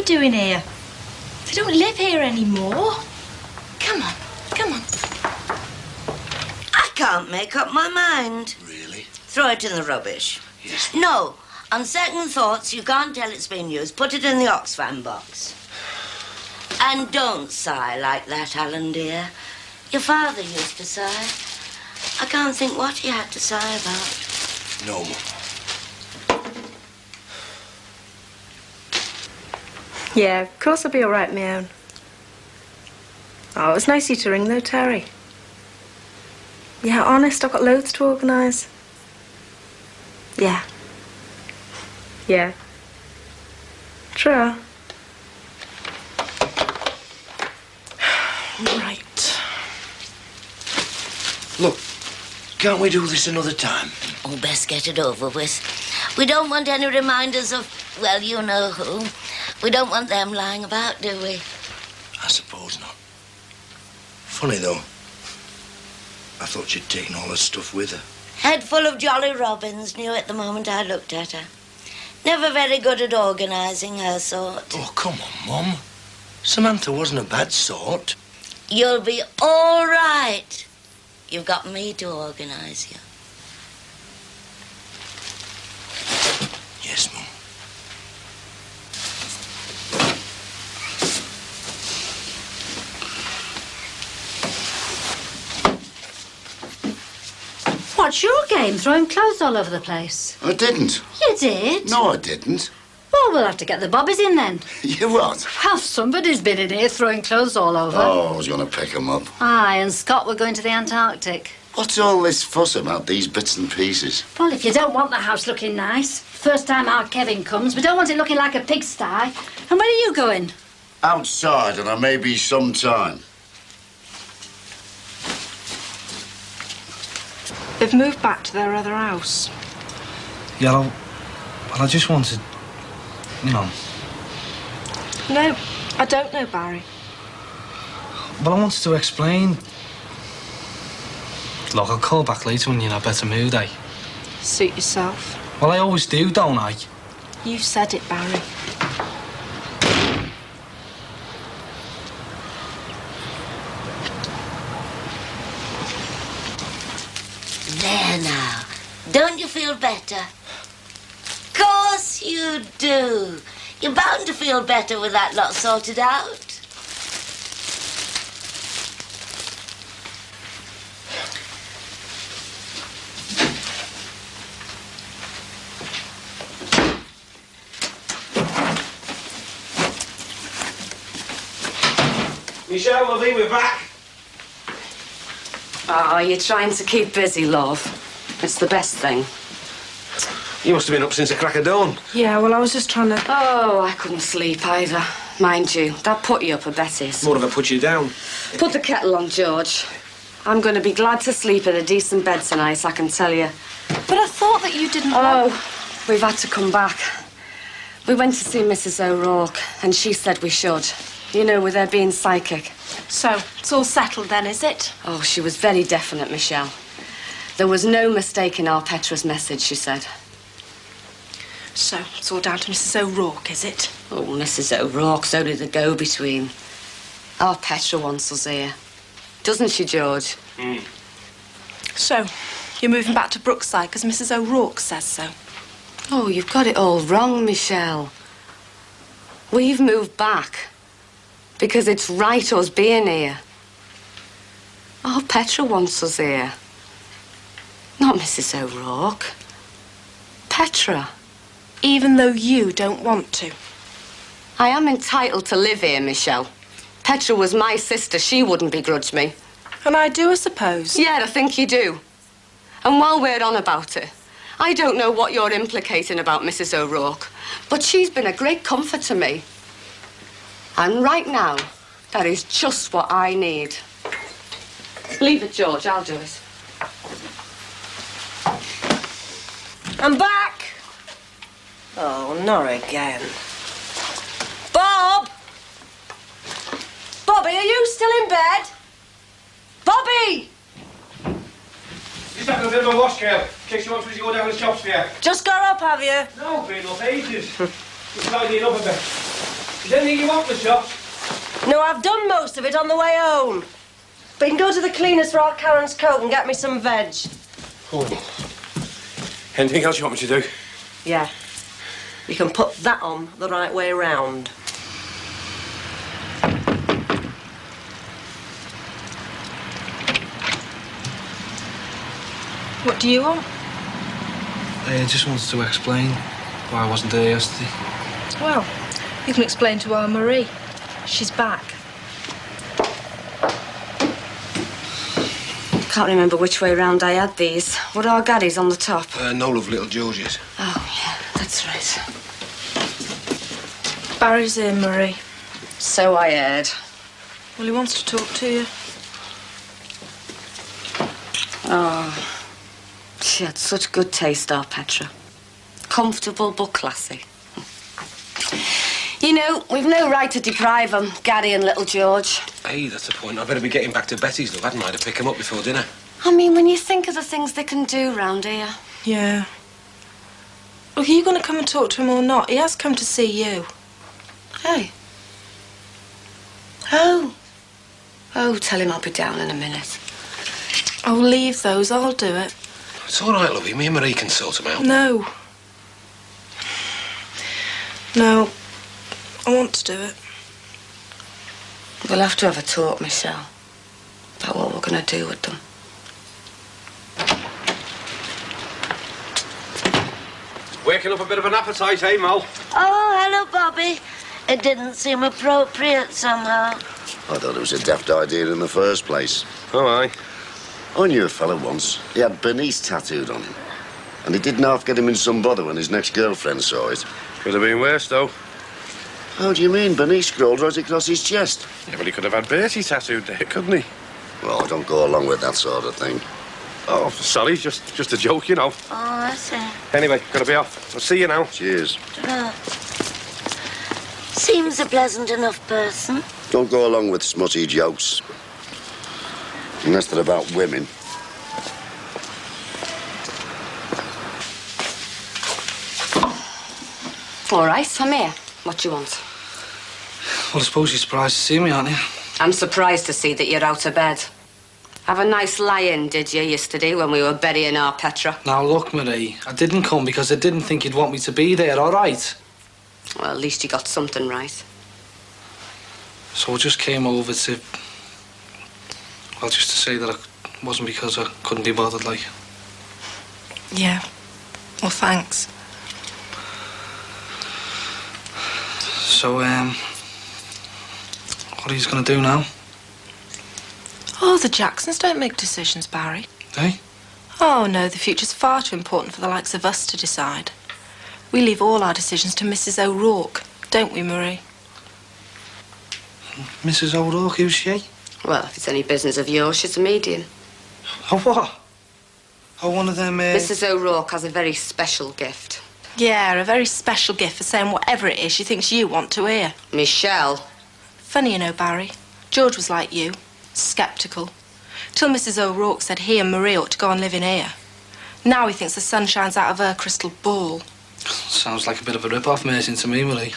doing here? They don't live here anymore. Come on, come on. I can't make up my mind. Really? Throw it in the rubbish. Yes. No, on second thoughts, you can't tell it's been used. Put it in the Oxfam box. And don't sigh like that, Alan, dear. Your father used to sigh. I can't think what he had to sigh about. No, Mum. Yeah, of course I'll be all right, my own. Oh, it was nice of you to ring, though, Terry. Yeah, honest, I've got loads to organise. Yeah. Yeah. True. Right. Look, can't we do this another time? Oh, best get it over with. We don't want any reminders of, well, you know who. We don't want them lying about, do we? I suppose not. Funny, though. I thought she'd taken all her stuff with her. Head full of Jolly Robins, knew it the moment I looked at her. Never very good at organising her sort. Oh, come on, Mum. Samantha wasn't a bad sort. You'll be all right. You've got me to organise you. Yes, Mum. What's your game, throwing clothes all over the place? I didn't. You did? No, I didn't. Well, we'll have to get the bobbies in then. You what? Well, somebody's been in here throwing clothes all over. Oh, I was going to pick 'em up. Aye, and Scott, we're going to the Antarctic. What's all this fuss about these bits and pieces? Well, if you don't want the house looking nice, first time our Kevin comes, we don't want it looking like a pigsty. And where are you going? Outside, and I may be some time. They've moved back to their other house. Yeah, well, I just wanted, you know... No, I don't know, Barry. Well, I wanted to explain... Look, I'll call back later when you're in a better mood, eh? Suit yourself. Well, I always do, don't I? You said it, Barry. There now. Don't you feel better? Course you do. You're bound to feel better with that lot sorted out. Michelle, lovey, we're back. Oh, you're trying to keep busy, love. It's the best thing. You must have been up since the crack of dawn. Yeah, well, I was just trying to... Oh, I couldn't sleep either. Mind you, that put you up a Betty's. More of a put you down. Put the kettle on, George. I'm going to be glad to sleep in a decent bed tonight, I can tell you. But I thought that you didn't want... we've had to come back. We went to see Mrs. O'Rourke, and she said we should. You know, with her being psychic. So, it's all settled then, is it? Oh, she was very definite, Michelle. There was no mistaking our Petra's message, she said. So, it's all down to Mrs. O'Rourke, is it? Oh, Mrs. O'Rourke's only the go-between. Our Petra wants us here. Doesn't she, George? Mm. So, you're moving back to Brookside because Mrs. O'Rourke says so? Oh, you've got it all wrong, Michelle. We've moved back because it's right us being here. Our Petra wants us here. Not Mrs. O'Rourke. Petra. Even though you don't want to? I am entitled to live here, Michelle. Petra was my sister. She wouldn't begrudge me. And I do, I suppose. Yeah, I think you do. And while we're on about it, I don't know what you're implicating about Mrs. O'Rourke, but she's been a great comfort to me. And right now, that is just what I need. Leave it, George. I'll do it. I'm back. Oh, not again. Bob! Bobby, are you still in bed? Bobby! Just having a bit of a wash, girl. In case you want me to go down to the shops for you. Just got up, have you? No, been up ages. Just tidying up a bit. Is there anything you want, Michelle? No, I've done most of it on the way home. But you can go to the cleaners for Aunt Karen's coat and get me some veg. Oh. Anything else you want me to do? Yeah. You can put that on the right way round. What do you want? I just wanted to explain why I wasn't there yesterday. Well, you can explain to our Marie. She's back. Can't remember which way round I had these. Were our gaddies on the top? No, love, little George's. Oh, yeah, that's right. Barry's here, Marie. So I heard. Well, he wants to talk to you. Oh, she had such good taste, our Petra. Comfortable but classy. You know, we've no right to deprive them, Gaddy and little George. Hey, that's the point. I better be getting back to Betty's, love, hadn't I, to pick him up before dinner? I mean, when you think of the things they can do round here. Yeah. Look, are you going to come and talk to him or not? He has come to see you. Hey. Oh. Oh, tell him I'll be down in a minute. Oh, leave those. I'll do it. It's all right, lovey. Me and Marie can sort him out. No. No. I want to do it. We'll have to have a talk, Michelle, about what we're going to do with them. Waking up a bit of an appetite, eh, Mal? Oh, hello, Bobby. It didn't seem appropriate somehow. I thought it was a daft idea in the first place. Oh, aye. I knew a fella once. He had Bernice tattooed on him. And it didn't half get him in some bother when his next girlfriend saw it. Could have been worse, though. How do you mean? Bernice scrawled right across his chest. Yeah, but he could have had Bertie tattooed there, couldn't he? Well, I don't go along with that sort of thing. Oh, sorry, just a joke, you know. Oh, I see. Anyway, gotta be off. I'll see you now. Cheers. Seems a pleasant enough person. Don't go along with smutty jokes. Unless they're about women. All right, I'm here. What do you want? Well, I suppose you're surprised to see me, aren't you? I'm surprised to see that you're out of bed. Have a nice lie-in, did you, yesterday when we were burying our Petra? Now, look, Marie, I didn't come because I didn't think you'd want me to be there, all right? Well, at least you got something right. So I just came over to... Well, just to say that it wasn't because I couldn't be bothered, like. Yeah. Well, thanks. So, what are you going to do now? Oh, the Jacksons don't make decisions, Barry. Hey? Oh, no, the future's far too important for the likes of us to decide. We leave all our decisions to Mrs. O'Rourke, don't we, Marie? Mrs. O'Rourke, who's she? Well, if it's any business of yours, she's a medium. Oh, what? Oh, one of them, Mrs. O'Rourke has a very special gift. Yeah, a very special gift for saying whatever it is she thinks you want to hear. Michelle. Funny, you know, Barry. George was like you, sceptical. Till Mrs. O'Rourke said he and Marie ought to go and live in here. Now he thinks the sun shines out of her crystal ball. Sounds like a bit of a rip-off Mercy to me, Marie.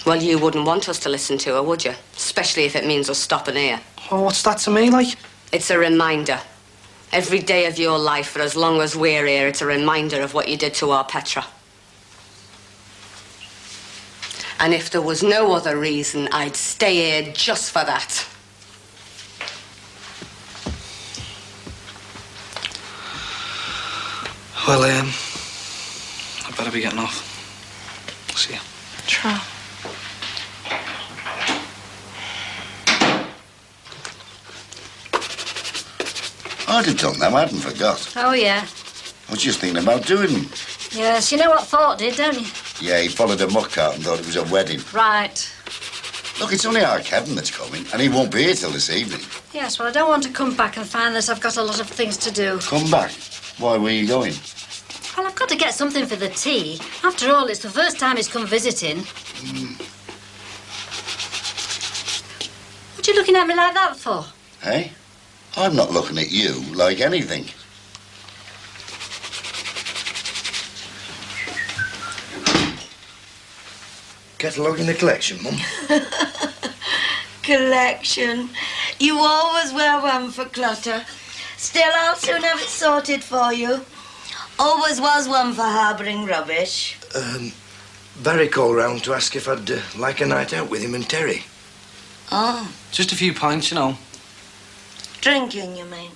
Well, you wouldn't want us to listen to her, would you? Especially if it means us stopping here. Oh, what's that to me, like? It's a reminder. Every day of your life, for as long as we're here, it's a reminder of what you did to our Petra. And if there was no other reason, I'd stay here just for that. Well, I better be getting off. See ya. Try. I'd have done them, I hadn't forgot. Oh, yeah. I was just thinking about doing them. Yes, you know what Thought did, don't you? Yeah, he followed a muck cart and thought it was a wedding. Right. Look, it's only our Kevin that's coming, and he won't be here till this evening. Yes, well, I don't want to come back and find that I've got a lot of things to do. Come back? Why, where are you going? Well, I've got to get something for the tea. After all, it's the first time he's come visiting. What are you looking at me like that for? Hey? I'm not looking at you like anything. catalogue in the collection, Mum? Collection. You always wear one for clutter. Still, I'll soon have it sorted for you. Always was one for harbouring rubbish. Barry called round to ask if I'd like a night out with him and Terry. Oh. Just a few pints, you know. Drinking, you mean?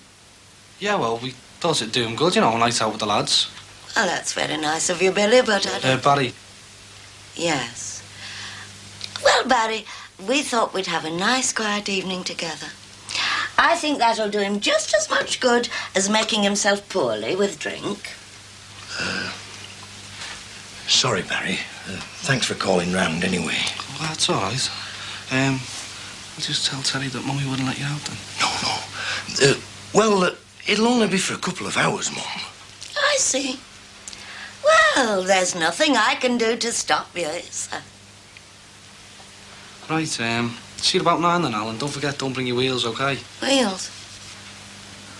Yeah, well, we thought it'd do him good, you know, a night out with the lads. Oh, that's very nice of you, Billy, but I don't... Barry. Yes. Well, Barry, we thought we'd have a nice, quiet evening together. I think that'll do him just as much good as making himself poorly with drink. Sorry, Barry. Thanks for calling round anyway. Well, that's all right. I'll just tell Terry that Mummy wouldn't let you out then. No. Well, it'll only be for a couple of hours, Mum. I see. Well, there's nothing I can do to stop you, is there? Right, see you about 9 then, Alan. Don't forget, don't bring your wheels, OK? Wheels?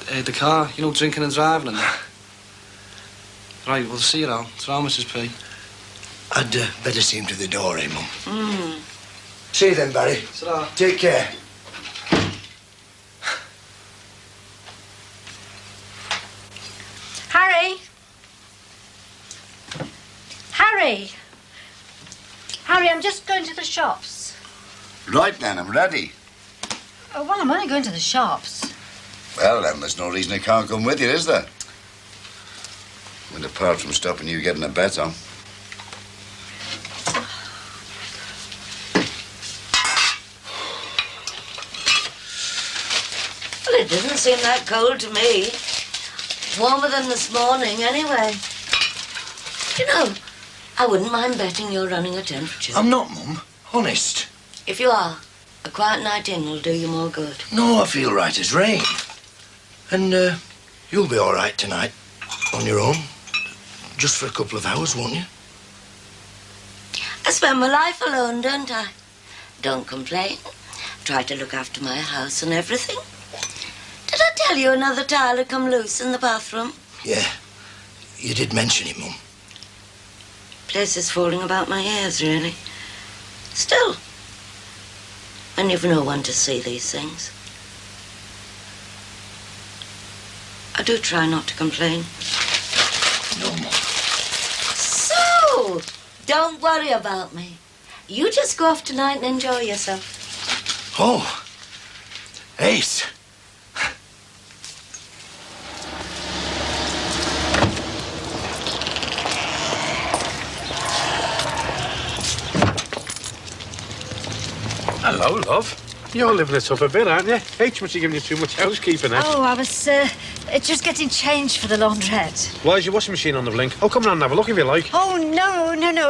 The car, you know, drinking and driving and that. Right, we'll see you, Al. Ta-ra, Mrs. P. I'd better see him to the door, eh, Mum? Mm. See you then, Barry. Ta-ra. Take care. Harry! Harry! Harry, I'm just going to the shops. Right then, I'm ready. Oh, well, I'm only going to the shops. Well, then, there's no reason I can't come with you, is there? And apart from stopping you getting a bet on. Well, it doesn't seem that cold to me. It's warmer than this morning, anyway. You know, I wouldn't mind betting you're running a temperature. I'm not, Mum. Honest. If you are, a quiet night in will do you more good. No, I feel right as rain. And you'll be all right tonight, on your own. Just for a couple of hours, won't you? I spend my life alone, don't I? Don't complain. Try to look after my house and everything. Did I tell you another tile had come loose in the bathroom? Yeah. You did mention it, Mum. Place is falling about my ears, really. Still, when you've no one to see these things, I do try not to complain. No, Mum. So, don't worry about me. You just go off tonight and enjoy yourself. Oh. Ace. Hello, love. You're living it up a bit, aren't you? H must have given you too much housekeeping, eh? Oh, I was just getting changed for the laundrette. Why is your washing machine on the blink? Oh, come on and have a look if you like. Oh, no.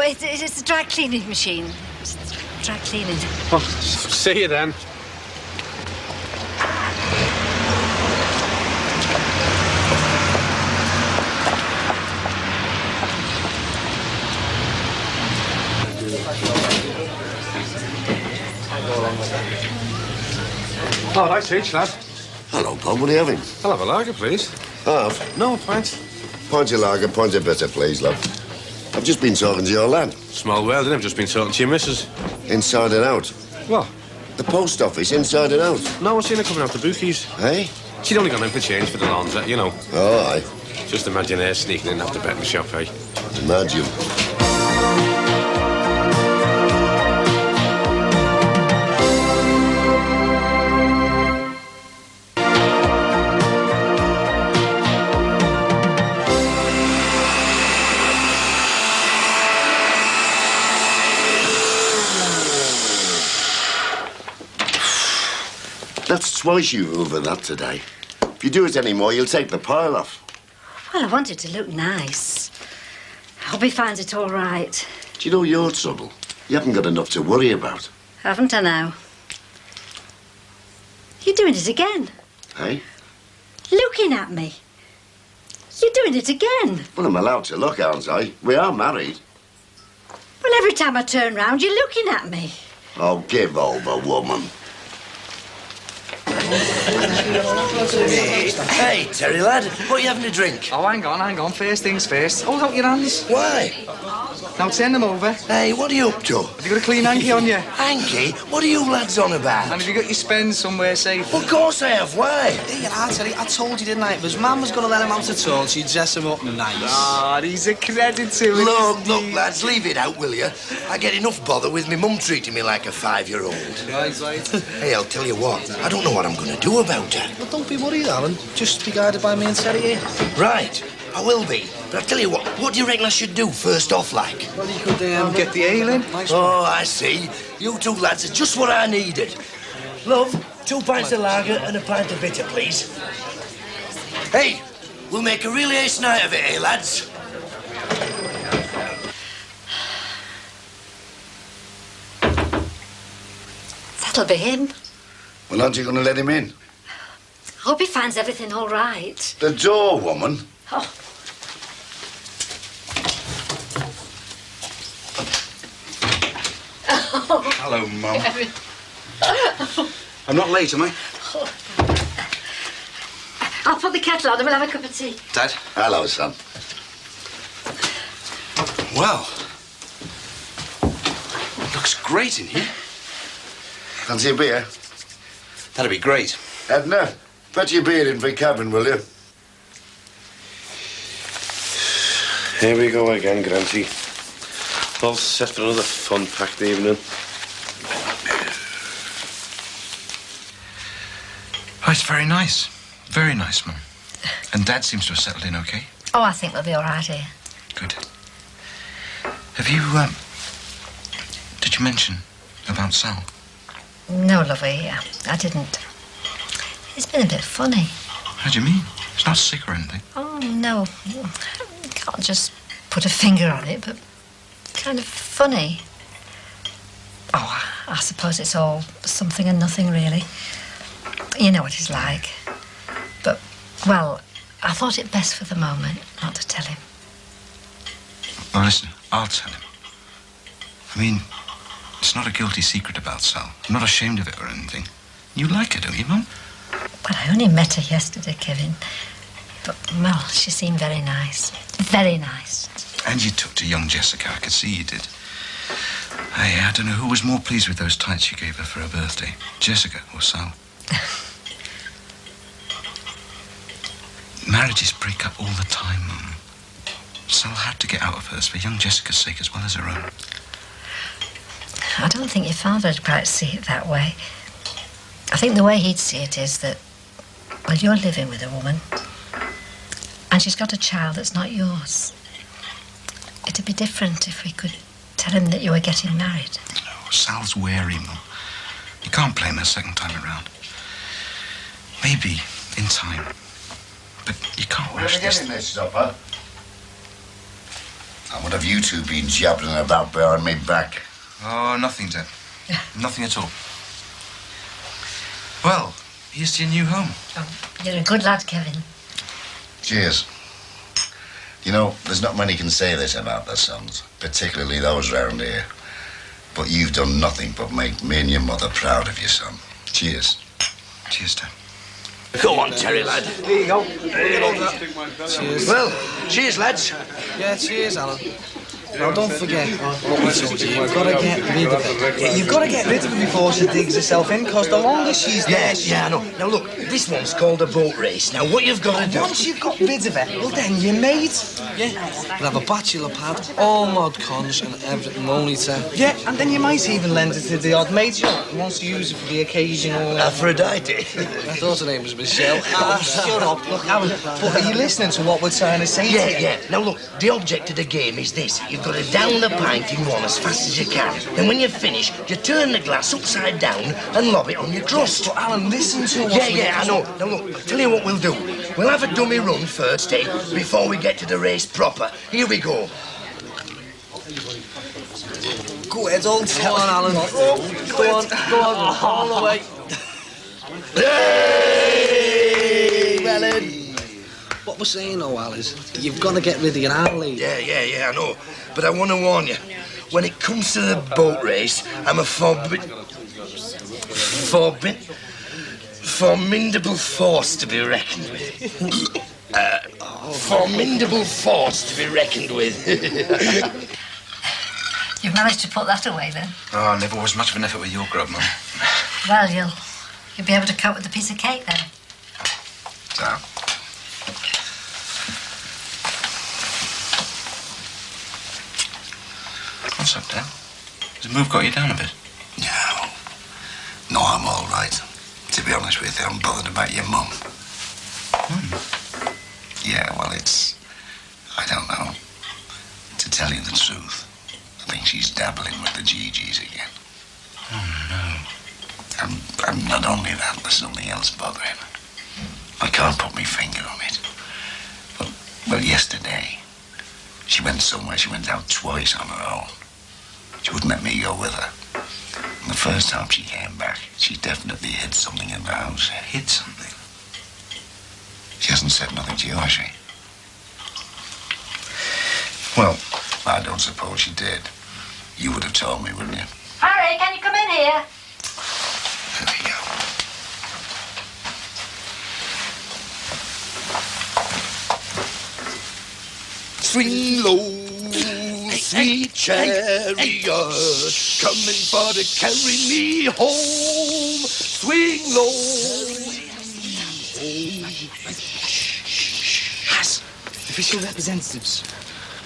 It's a dry cleaning machine. It's dry cleaning. Oh, see you then. All right, H, lad. Hello, Bob. What are you having? I'll have a lager, please. Half. No, thanks. Point your lager, point your bitter, please, love. I've just been talking to your lad. Small world, and I've just been talking to your missus. Inside and out. What? The post office, inside and out. No, I've seen her coming out the bookies. Hey? She'd only gone in for change for the laundrette, you know. Oh, aye. Just imagine her sneaking in after betting shop, eh? Imagine. That's twice you've over that today. If you do it anymore, you'll take the pile off. Well, I want it to look nice. I hope he finds it all right. Do you know your trouble? You haven't got enough to worry about. Haven't I now? You're doing it again. Hey? Looking at me. You're doing it again. Well, I'm allowed to look, aren't I? We are married. Well, every time I turn round, you're looking at me. Oh, give over, woman. Hey, Terry lad, what are you having to drink? Oh, hang on. First things first. Hold out your hands. Why? Now turn them over. Hey, what are you up to? Have you got a clean hanky on you? Hanky? What are you lads on about? And have you got your spends somewhere safe? Of course I have. Why? Hey, I told you, didn't I? If his mum was going to let him out at all, she'd dress him up nice. Ah, he's a credit to it. Look, lads, leave it out, will you? I get enough bother with me mum treating me like a 5-year-old. Right. Hey, I'll tell you what, I don't know what I'm going to do about her. Well, don't be worried, Alan. Just be guided by me and Terry here. Right, I will be. But I'll tell you what do you reckon I should do first off, like? Well, you could get the ale in. Nice Oh, I see. You two lads are just what I needed. Love, 2 pints of lager and a pint of bitter, please. Hey, we'll make a real ace night of it, eh, lads? That'll be him. Well, aren't you going to let him in? Hope he finds everything all right. The door, woman. Oh. Hello, Mum. I'm not late, am I? I'll put the kettle on and we'll have a cup of tea. Dad? Hello, son. Well, looks great in here. Fancy a beer? That'd be great. Edna, put your beer in for cabin, will you? Here we go again, Granty. All set for another fun-packed evening. Oh, it's very nice. Very nice, Mum. And Dad seems to have settled in okay. Oh, I think we'll be all right here. Good. Have you, did you mention about Sal? No, lovey, I didn't. It's been a bit funny. How do you mean? It's not sick or anything. Oh, no. Can't just put a finger on it, but kind of funny. Oh, I suppose it's all something and nothing, really. You know what he's like. But, well, I thought it best for the moment not to tell him. Well, listen, I'll tell him. I mean, it's not a guilty secret about Sal. I'm not ashamed of it or anything. You like her, don't you, Mum? Well, I only met her yesterday, Kevin. But, well, she seemed very nice. Very nice. And you took to young Jessica. I could see you did. I don't know who was more pleased with those tights you gave her for her birthday, Jessica or Sal. Marriages break up all the time, Mum. Sal had to get out of hers for young Jessica's sake as well as her own. I don't think your father would quite see it that way. I think the way he'd see it is that, well, you're living with a woman, and she's got a child that's not yours. It'd be different if we could tell him that you were getting married. No, Sal's wary, Mum. You can't blame her second time around. Maybe in time. But you can't We're rush this. getting this supper. And what have you two been jabbering about behind me back? Oh, nothing, Dad. Nothing at all. Well, here's to your new home. Oh, you're a good lad, Kevin. Cheers. You know, there's not many can say this about their sons, particularly those round here. But you've done nothing but make me and your mother proud of you, son. Cheers. Cheers, Dad. Go on, Terry, lad. There you go. Cheers. Well, cheers, lads. Yeah, cheers, Alan. Now, don't forget what we told you. You've got to get rid of it. Yeah, you've got to get rid of her before she digs herself in, because the longer she's there... Yes, yeah, I know. Now, look, this one's called a boat race. Now, what you've got to do... Once you've got rid of her, well, then you're mate. Yeah, we'll have a bachelor pad, all mod cons and everything only to... Yeah, and then you might even lend it to the odd mate who wants to use it for the occasional... Aphrodite. I thought her name was Michelle. Shut up. Look, Alan, but are you listening to what we're trying to say to you? Yeah. Now, look, the object of the game is this. You've got to down the pint in one as fast as you can. Then when you finish, you turn the glass upside down and lob it on your crust. But, Alan, listen to what Yeah, I know. Now, look, I'll tell you what we'll do. We'll have a dummy run first, before we get to the race proper. Here we go. Go ahead, don't tell on, Alan. Go on, all the way. Hey! Well in. What we're saying, though, Al, is you've got to get rid of your aunt, lady. Yeah, I know. But I want to warn you. When it comes to the boat race, I'm a formidable force to be reckoned with. Formidable force to be reckoned with. You've managed to put that away, then? Oh, never was much of an effort with your grub, Mum. Well, you'll be able to cope with the piece of cake, then. So. What's up, Dad? Has the move got you down a bit? No, I'm all right. To be honest with you, I'm bothered about your mum. Yeah, well, I don't know. To tell you the truth, I think she's dabbling with the GGs again. Oh, no. And not only that, there's something else bothering her. I can't put my finger on it. But, well, yesterday, she went somewhere. She went out twice on her own. She wouldn't let me go with her. And the first time she came back, she definitely hid something in the house. Hid something? She hasn't said nothing to you, has she? Well, I don't suppose she did. You would have told me, wouldn't you? Harry, can you come in here? There we go. Swing low, sweet chariot, coming for to carry me home. Swing low. As official representatives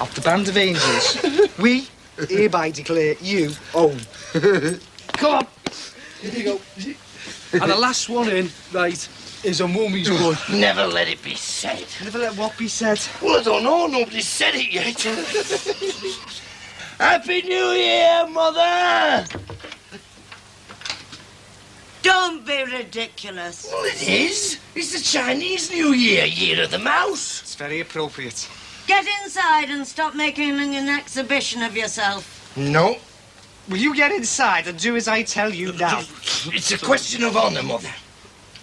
of the Band of Angels, we hereby declare you own. Come on. Here you go. And the last one in, right, is a mummy's one. Never let it be said. Never let what be said. Well, I don't know. Nobody's said it yet. Happy New Year, Mother! Don't be ridiculous. Well, it is. It's the Chinese New Year, Year of the Mouse. It's very appropriate. Get inside and stop making an exhibition of yourself. No. Will you get inside and do as I tell you now? It's a question of honour, Mother.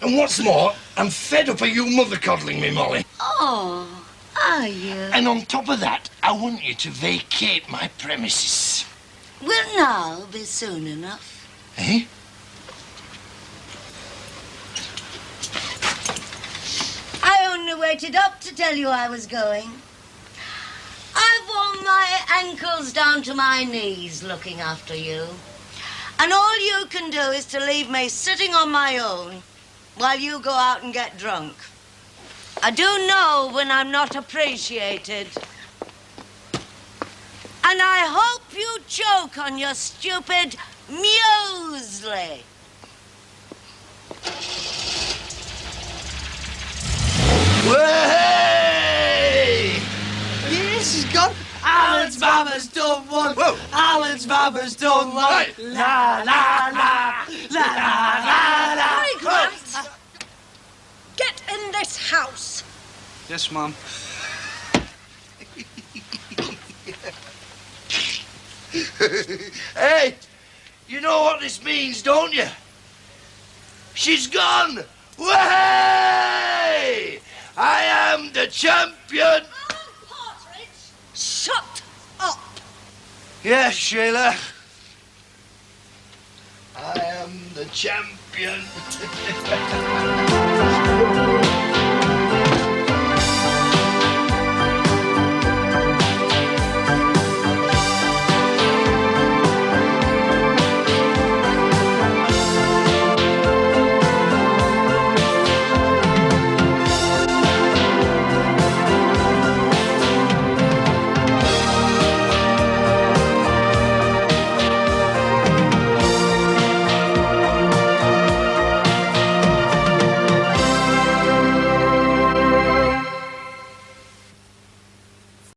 And what's more, I'm fed up of you mother-coddling me, Molly. Oh, are you? And on top of that, I want you to vacate my premises. Will now be soon enough. Eh? I only waited up to tell you I was going. I've worn my ankles down to my knees looking after you. And all you can do is to leave me sitting on my own while you go out and get drunk. I do know when I'm not appreciated. And I hope you choke on your stupid muesli. Way! Yes, he's gone. Alan's mama's done one. Whoa. Alan's mama's done one. Right. La, la, la, la, la, la, la. Harry Grant! Get in this house. Yes, Mum. Hey, you know what this means, don't you? She's gone! Way! I am the champion! Alan Partridge, shut up. Yes, Sheila. I am the champion.